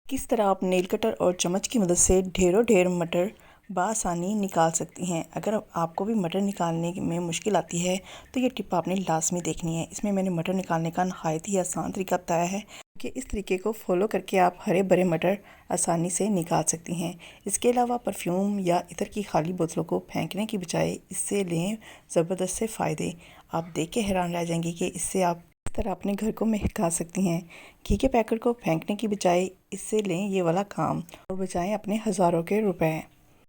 किस तरह आप नेल कटर और चम्मच की मदद से ढेर मटर बआसानी निकाल सकती हैं। अगर आपको भी मटर निकालने में मुश्किल आती है तो ये टिप आपने लाजमी देखनी है। इसमें मैंने मटर निकालने का नहायत ही आसान तरीका बताया है कि इस तरीके को फॉलो करके आप हरे भरे मटर आसानी से निकाल सकती हैं। इसके अलावा परफ्यूम या इतर की खाली बोतलों को फेंकने की बजाय इससे लें ज़बरदस्त से फ़ायदे। आप देख के हैरान रह जाएंगी कि इससे आप इस तरह अपने घर को महका सकती हैं। घी के पैकेट को फेंकने की बजाय इससे लें ये वाला काम और बचाएं अपने हज़ारों के रुपए।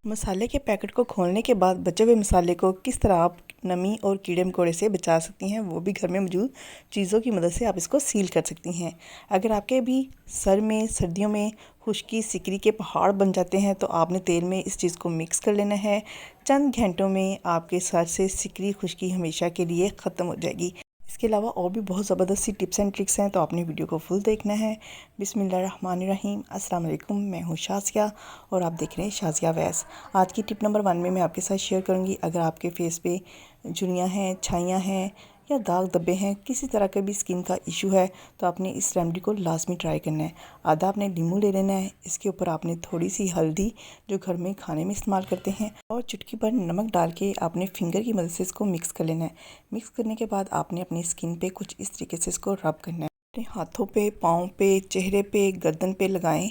मसाले के पैकेट को खोलने के बाद बचे हुए मसाले को किस तरह आप नमी और कीड़े मकोड़े से बचा सकती हैं, वो भी घर में मौजूद चीज़ों की मदद से आप इसको सील कर सकती हैं। अगर आपके भी सर में सर्दियों में खुश्की सिकरी के पहाड़ बन जाते हैं तो आपने तेल में इस चीज़ को मिक्स कर लेना है। चंद घंटों में आपके सर से सिकरी खुश्की हमेशा के लिए ख़त्म हो जाएगी। इसके अलावा और भी बहुत ज़बरदस्त सी टिप्स एंड ट्रिक्स हैं, तो आपने वीडियो को फुल देखना है। बिस्मिल्लाहिर्रहमानिर्रहीम। अस्सलाम वालेकुम, मैं हूँ शाज़िया और आप देख रहे हैं शाज़िया वैस। आज की टिप नंबर 1 में मैं आपके साथ शेयर करूँगी, अगर आपके फेस पे झुर्रियाँ हैं, छाइयाँ हैं या दाग धब्बे हैं, किसी तरह का भी स्किन का इशू है तो आपने इस रेमेडी को लाजमी ट्राई करना है। आधा आपने नींबू ले लेना है, इसके ऊपर आपने थोड़ी सी हल्दी जो घर में खाने में इस्तेमाल करते हैं और चुटकी भर नमक डाल के आपने फिंगर की मदद से इसको मिक्स कर लेना है। मिक्स करने के बाद आपने अपनी स्किन पे कुछ इस तरीके से इसको रब करना है। अपने हाथों पे, पाँव पे, चेहरे पे, गर्दन पे लगाएं।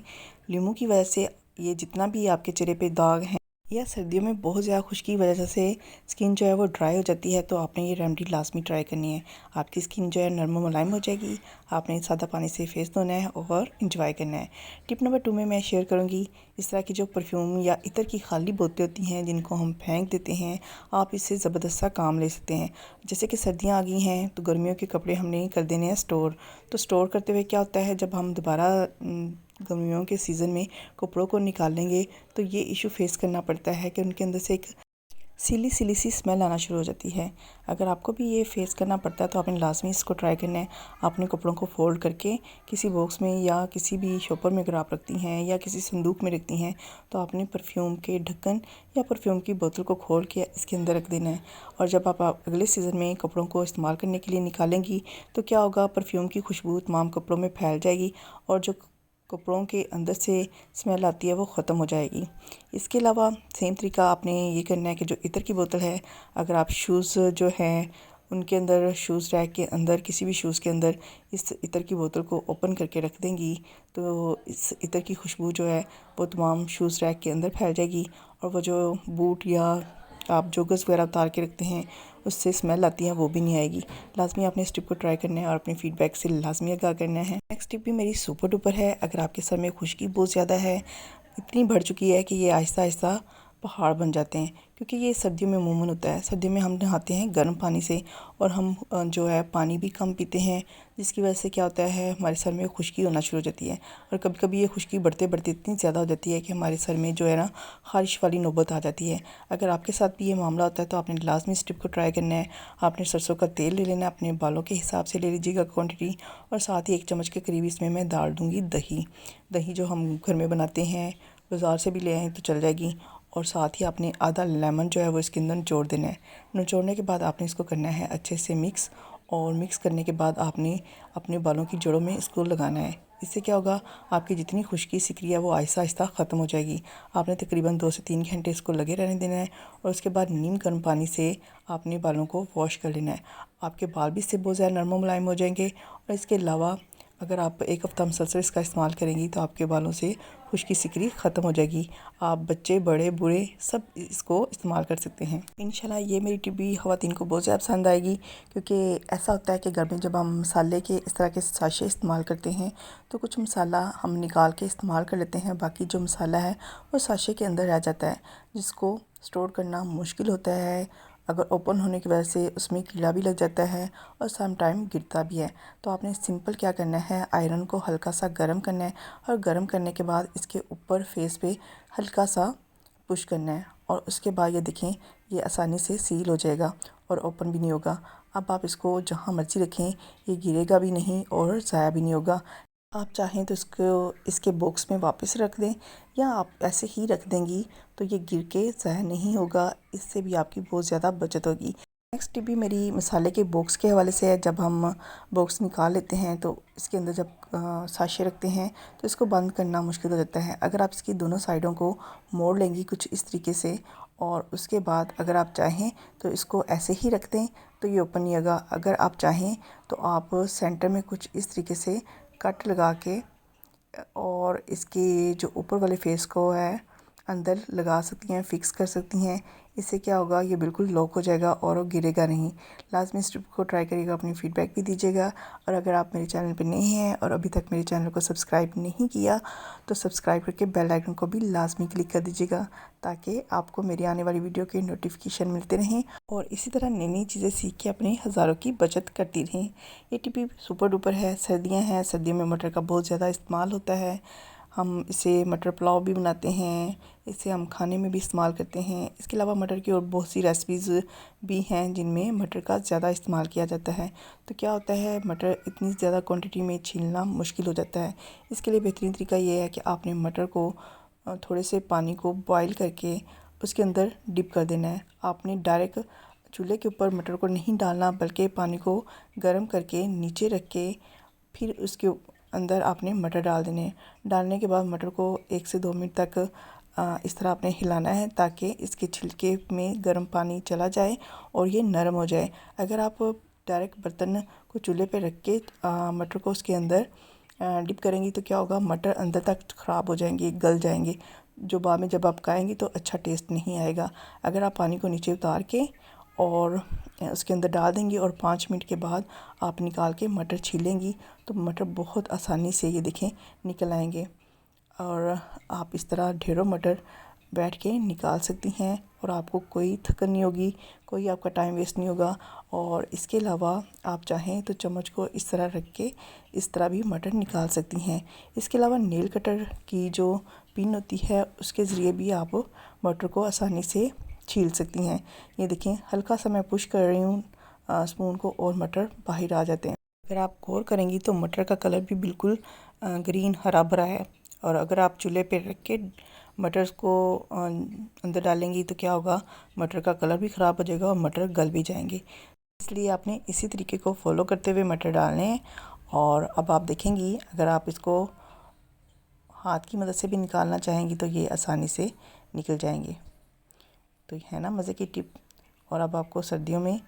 नींबू की वजह से ये जितना भी आपके चेहरे पे दाग हैं या सर्दियों में बहुत ज़्यादा खुश्की की वजह से स्किन जो है वो ड्राई हो जाती है, तो आपने ये रेमेडी लाजमी ट्राई करनी है। आपकी स्किन जो है नरम मुलायम हो जाएगी। आपने सादा पानी से फेस धोना है और इंजॉय करना है। टिप नंबर 2 में मैं शेयर करूँगी इस तरह की जो परफ्यूम या इतर की खाली बोतलें होती हैं जिनको हम फेंक देते हैं, आप इससे ज़बरदस्त सा काम ले सकते हैं। जैसे कि सर्दियाँ आ गई हैं तो गर्मियों के कपड़े हमने कर देने हैं स्टोर। तो स्टोर करते हुए क्या होता है, जब हम दोबारा गर्मियों के सीज़न में कपड़ों को निकालेंगे तो ये इशू फेस करना पड़ता है कि उनके अंदर से एक सिली सिली सी स्मेल आना शुरू हो जाती है। अगर आपको भी ये फेस करना पड़ता है तो आपने लाजमी इसको ट्राई करना है। आपने कपड़ों को फोल्ड करके किसी बॉक्स में या किसी भी शॉपर में अगर आप रखती हैं या किसी संदूक में रखती हैं तो आपने परफ्यूम के ढक्कन या परफ्यूम की बोतल को खोल के इसके अंदर रख देना है। और जब आप अगले सीज़न में कपड़ों को इस्तेमाल करने के लिए निकालेंगी तो क्या होगा, परफ्यूम की खुशबू तमाम कपड़ों में फैल जाएगी और जो कपड़ों के अंदर से स्मेल आती है वो ख़त्म हो जाएगी। इसके अलावा सेम तरीका आपने ये करना है कि जो इत्र की बोतल है, अगर आप शूज़ जो हैं उनके अंदर, शूज़ रैक के अंदर, किसी भी शूज़ के अंदर इस इत्र की बोतल को ओपन करके रख देंगी तो इस इत्र की खुशबू जो है वो तमाम शूज़ रैक के अंदर फैल जाएगी और वो जो बूट या आप जोगर्स वगैरह उतार के रखते हैं उससे स्मेल आती है वो भी नहीं आएगी। लाजमी आपने इस टिप को ट्राई करना है और अपने फीडबैक से लाजमी आगाह करना है। नेक्स्ट टिप भी मेरी सुपर डुपर है। अगर आपके सर में खुश्की बहुत ज़्यादा है, इतनी बढ़ चुकी है कि ये आहिस्ता आहिस्ता पहाड़ बन जाते हैं, क्योंकि ये सर्दियों में अमूमन होता है। सर्दियों में हम नहाते हैं गर्म पानी से और हम जो है पानी भी कम पीते हैं, जिसकी वजह से क्या होता है हमारे सर में खुश्की होना शुरू हो जाती है। और कभी कभी ये खुश्की बढ़ते बढ़ते इतनी ज़्यादा हो जाती है कि हमारे सर में जो है ना ख़ारिश वाली नौबत आ जाती है। अगर आपके साथ भी ये मामला होता है तो आपने लाजमी इस टिप को ट्राई करना है। आपने सरसों का तेल ले लेना है, अपने बालों के हिसाब से ले लीजिएगा क्वान्टिटी, और साथ ही 1 चम्मच के करीब इसमें मैं डाल दूँगी दही। दही जो हम घर में बनाते हैं, बाज़ार से भी ले आएँ तो चल जाएगी। और साथ ही आपने आधा लेमन जो है वो इसके अंदर निचोड़ देना है। निचोड़ने के बाद आपने इसको करना है अच्छे से मिक्स, और मिक्स करने के बाद आपने अपने बालों की जड़ों में इसको लगाना है। इससे क्या होगा, आपकी जितनी खुश्की सिकरी है वो आहिस्ता आहिस्ता ख़त्म हो जाएगी। आपने तकरीबन 2 से 3 घंटे इसको लगे रहने देना है और उसके बाद नीम गर्म पानी से आपने बालों को वॉश कर लेना है। आपके बाल भी इससे बहुत ज़्यादा नरम मुलायम हो जाएंगे। और इसके अलावा अगर आप 1 हफ़्ता मुसलसल इसका इस्तेमाल करेंगी तो आपके बालों से खुश्की सिकरी ख़त्म हो जाएगी। आप बच्चे बड़े बूढ़े सब इसको इस्तेमाल कर सकते हैं। इंशाल्लाह ये मेरी टिप भी ख़वातीन को बहुत ज़्यादा पसंद आएगी, क्योंकि ऐसा होता है कि घर में जब हम मसाले के इस तरह के साशे इस्तेमाल करते हैं तो कुछ मसाला हम निकाल के इस्तेमाल कर लेते हैं, बाकी जो मसाला है वो साशे के अंदर रह जाता है, जिसको स्टोर करना मुश्किल होता है। अगर ओपन होने की वजह से उसमें कीड़ा भी लग जाता है और सम टाइम गिरता भी है। तो आपने सिंपल क्या करना है, आयरन को हल्का सा गर्म करना है और गर्म करने के बाद इसके ऊपर फेस पे हल्का सा पुश करना है और उसके बाद ये देखें ये आसानी से सील हो जाएगा और ओपन भी नहीं होगा। अब आप इसको जहाँ मर्जी रखें, ये गिरेगा भी नहीं और ज़ाया भी नहीं होगा। आप चाहें तो इसको इसके बॉक्स में वापस रख दें या आप ऐसे ही रख देंगी तो ये गिर के ज़ाया नहीं होगा। इससे भी आपकी बहुत ज़्यादा बचत होगी। नेक्स्ट टिप भी मेरी मसाले के बॉक्स के हवाले से है। जब हम बॉक्स निकाल लेते हैं तो इसके अंदर जब साशे रखते हैं तो इसको बंद करना मुश्किल हो जाता है। अगर आप इसकी दोनों साइडों को मोड़ लेंगी कुछ इस तरीके से, और उसके बाद अगर आप चाहें तो इसको ऐसे ही रख दें तो ये ओपन नहीं होगा। अगर आप चाहें तो आप सेंटर में कुछ इस तरीके से कट लगा के और इसके जो ऊपर वाले फेस को है अंदर लगा सकती हैं, फिक्स कर सकती हैं। इससे क्या होगा, ये बिल्कुल लॉक हो जाएगा और वो गिरेगा नहीं। लाजमी इस टिप को ट्राई करिएगा, अपनी फीडबैक भी दीजिएगा। और अगर आप मेरे चैनल पर नए हैं और अभी तक मेरे चैनल को सब्सक्राइब नहीं किया तो सब्सक्राइब करके बेल आइकन को भी लाजमी क्लिक कर दीजिएगा, ताकि आपको मेरी आने वाली वीडियो के नोटिफिकेशन मिलते रहें और इसी तरह नई नई चीज़ें सीख के अपने हज़ारों की बचत करती रहें। ये टिप भी सुपर डुपर है। सर्दियाँ हैं, सर्दियों में मटर का बहुत ज़्यादा इस्तेमाल होता है। हम इसे मटर पुलाव भी बनाते हैं, इसे हम खाने में भी इस्तेमाल करते हैं। इसके अलावा मटर की और बहुत सी रेसिपीज़ भी हैं जिनमें मटर का ज़्यादा इस्तेमाल किया जाता है। तो क्या होता है, मटर इतनी ज़्यादा क्वांटिटी में छीलना मुश्किल हो जाता है। इसके लिए बेहतरीन तरीका ये है कि आपने मटर को थोड़े से पानी को बॉईल करके उसके अंदर डिप कर देना है। आपने डायरेक्ट चूल्हे के ऊपर मटर को नहीं डालना, बल्कि पानी को गर्म करके नीचे रख के फिर उसके अंदर आपने मटर डाल देने हैं। डालने के बाद मटर को 1 से 2 मिनट तक इस तरह आपने हिलाना है, ताकि इसके छिलके में गर्म पानी चला जाए और ये नरम हो जाए। अगर आप डायरेक्ट बर्तन को चूल्हे पे रख के मटर को उसके अंदर डिप करेंगी तो क्या होगा, मटर अंदर तक ख़राब हो जाएंगे, गल जाएंगे, जो बाद में जब आप खाएंगी तो अच्छा टेस्ट नहीं आएगा। अगर आप पानी को नीचे उतार के और उसके अंदर डाल देंगी और 5 मिनट के बाद आप निकाल के मटर छीलेंगी तो मटर बहुत आसानी से ये देखें निकल आएंगे। और आप इस तरह ढेरों मटर बैठ के निकाल सकती हैं और आपको कोई थकन नहीं होगी, कोई आपका टाइम वेस्ट नहीं होगा। और इसके अलावा आप चाहें तो चम्मच को इस तरह रख के इस तरह भी मटर निकाल सकती हैं। इसके अलावा नेल कटर की जो पिन होती है उसके ज़रिए भी आप मटर को आसानी से छील सकती हैं। ये देखें, हल्का सा मैं पुश कर रही हूँ स्पून को और मटर बाहर आ जाते हैं। अगर आप गौर करेंगी तो मटर का कलर भी बिल्कुल ग्रीन हरा भरा है। और अगर आप चूल्हे पे रख के मटर को अंदर डालेंगी तो क्या होगा, मटर का कलर भी ख़राब हो जाएगा और मटर गल भी जाएंगे। इसलिए आपने इसी तरीके को फॉलो करते हुए मटर डालने हैं। और अब आप देखेंगी, अगर आप इसको हाथ की मदद से भी निकालना चाहेंगी तो ये आसानी से निकल जाएंगे। तो ये है ना मज़े की टिप। और अब आपको सर्दियों में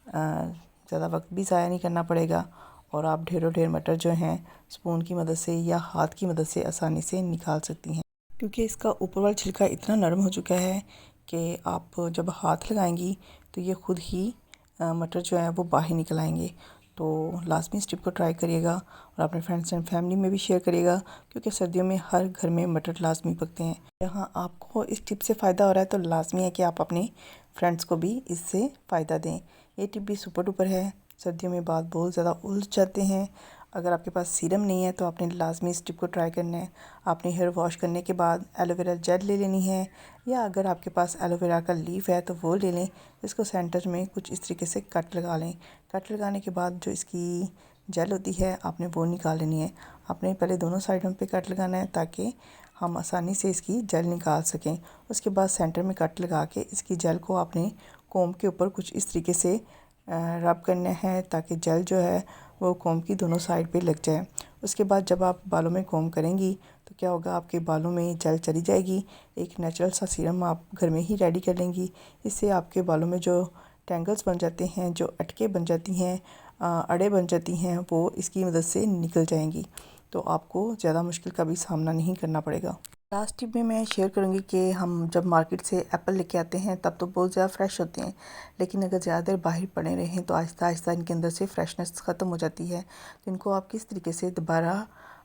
ज़्यादा वक्त भी ज़ाया नहीं करना पड़ेगा और आप ढेरों ढेर मटर जो हैं स्पून की मदद से या हाथ की मदद से आसानी से निकाल सकती हैं, क्योंकि इसका ऊपर वाला छिलका इतना नरम हो चुका है कि आप जब हाथ लगाएंगी तो ये खुद ही मटर जो है वो बाहर निकल आएंगे। तो लाजमी इस टिप को ट्राई करिएगा और अपने फ्रेंड्स एंड फैमिली में भी शेयर करिएगा, क्योंकि सर्दियों में हर घर में मटर लाजमी पकते हैं। यहाँ आपको इस टिप से फ़ायदा हो रहा है तो लाजमी है कि आप अपने फ्रेंड्स को भी इससे फ़ायदा दें। ये टिप भी सुपर डुपर है। सर्दियों में बाल बहुत ज़्यादा उलझ जाते हैं। अगर आपके पास सीरम नहीं है तो आपने लाजमी इस टिप को ट्राई करना है। आपने हेयर वॉश करने के बाद एलोवेरा जेल ले लेनी है, या अगर आपके पास एलोवेरा का लीफ है तो वो ले लें। इसको सेंटर में कुछ इस तरीके से कट लगा लें। कट लगाने के बाद जो इसकी जेल होती है आपने वो निकाल लेनी है। आपने पहले दोनों साइडों पे कट लगाना है ताकि हम आसानी से इसकी जेल निकाल सकें। उसके बाद सेंटर में कट लगा के इसकी जेल को आपने कोम के ऊपर कुछ इस तरीके से रब करना है, ताकि जेल जो है वो कोम की दोनों साइड पे लग जाए। उसके बाद जब आप बालों में कोम करेंगी तो क्या होगा, आपके बालों में जेल चली जाएगी। एक नेचुरल सा सीरम आप घर में ही रेडी कर लेंगी। इससे आपके बालों में जो टेंगल्स बन जाते हैं, जो अटके बन जाती हैं, अड़े बन जाती हैं, वो इसकी मदद से निकल जाएंगी। तो आपको ज़्यादा मुश्किल का भी सामना नहीं करना पड़ेगा। लास्ट टिप में मैं शेयर करूँगी कि हम जब मार्केट से एप्पल लेके आते हैं तब तो बहुत ज़्यादा फ्रेश होते हैं, लेकिन अगर ज़्यादा देर बाहर पड़े रहें तो आहिस्ता आहिस्ता इनके अंदर से फ्रेशनेस ख़त्म हो जाती है। तो इनको आप किस तरीके से दोबारा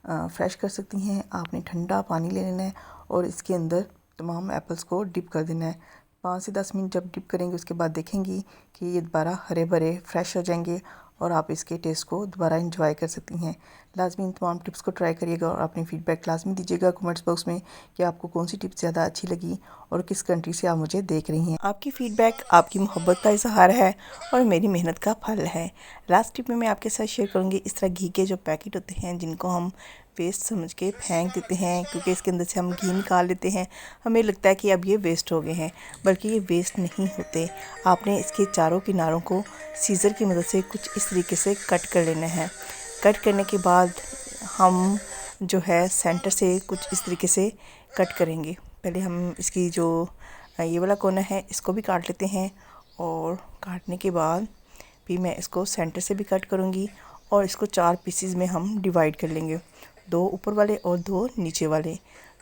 फ्रेश कर सकती हैं, आपने ठंडा पानी ले लेना है और इसके अंदर तमाम एप्पल्स को डिप कर देना है। 5 से 10 मिनट जब डिप करेंगे उसके बाद देखेंगी कि ये दोबारा हरे भरे फ्रेश हो जाएंगे और आप इसके टेस्ट को दोबारा एंजॉय कर सकती हैं। लाजमी इन तमाम टिप्स को ट्राई करिएगा और अपनी फ़ीडबैक लाजमी दीजिएगा कमेंट्स बॉक्स में कि आपको कौन सी टिप्स ज़्यादा अच्छी लगी और किस कंट्री से आप मुझे देख रही हैं। आपकी फ़ीडबैक आपकी मोहब्बत का इजहार है और मेरी मेहनत का फल है। लास्ट टिप में मैं आपके साथ शेयर करूँगी, इस तरह घी के जो पैकेट होते हैं जिनको हम वेस्ट समझ के फेंक देते हैं, क्योंकि इसके अंदर से हम घी निकाल लेते हैं। हमें लगता है कि अब ये वेस्ट हो गए हैं, बल्कि ये वेस्ट नहीं होते। आपने इसके चारों किनारों को सीज़र की मदद से कुछ इस तरीके से कट कर लेना है। कट करने के बाद हम जो है सेंटर से कुछ इस तरीके से कट करेंगे। पहले हम इसकी जो ये वाला कोना है इसको भी काट लेते हैं, और काटने के बाद भी मैं इसको सेंटर से भी कट करूँगी, और इसको 4 पीसेस में हम डिवाइड कर लेंगे, 2 ऊपर वाले और 2 नीचे वाले।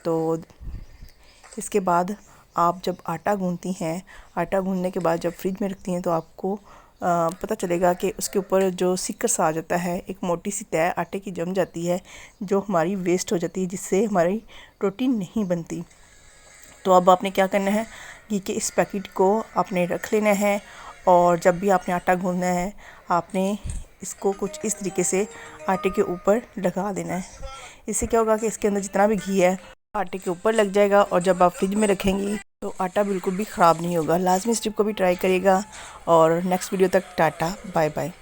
तो इसके बाद आप जब आटा गूंथती हैं, आटा गूंथने के बाद जब फ्रिज में रखती हैं तो आपको पता चलेगा कि उसके ऊपर जो सिक्कर सा आ जाता है, एक मोटी सी तय आटे की जम जाती है, जो हमारी वेस्ट हो जाती है, जिससे हमारी रोटी नहीं बनती। तो अब आपने क्या करना है, घी के इस पैकेट को आपने रख लेना है, और जब भी आपने आटा गूंथना है आपने इसको कुछ इस तरीके से आटे के ऊपर लगा देना है। इससे क्या होगा कि इसके अंदर जितना भी घी है आटे के ऊपर लग जाएगा, और जब आप फ्रिज में रखेंगी तो आटा बिल्कुल भी ख़राब नहीं होगा। लाजमी इस टिप को भी ट्राई करिएगा, और नेक्स्ट वीडियो तक टाटा बाय बाय।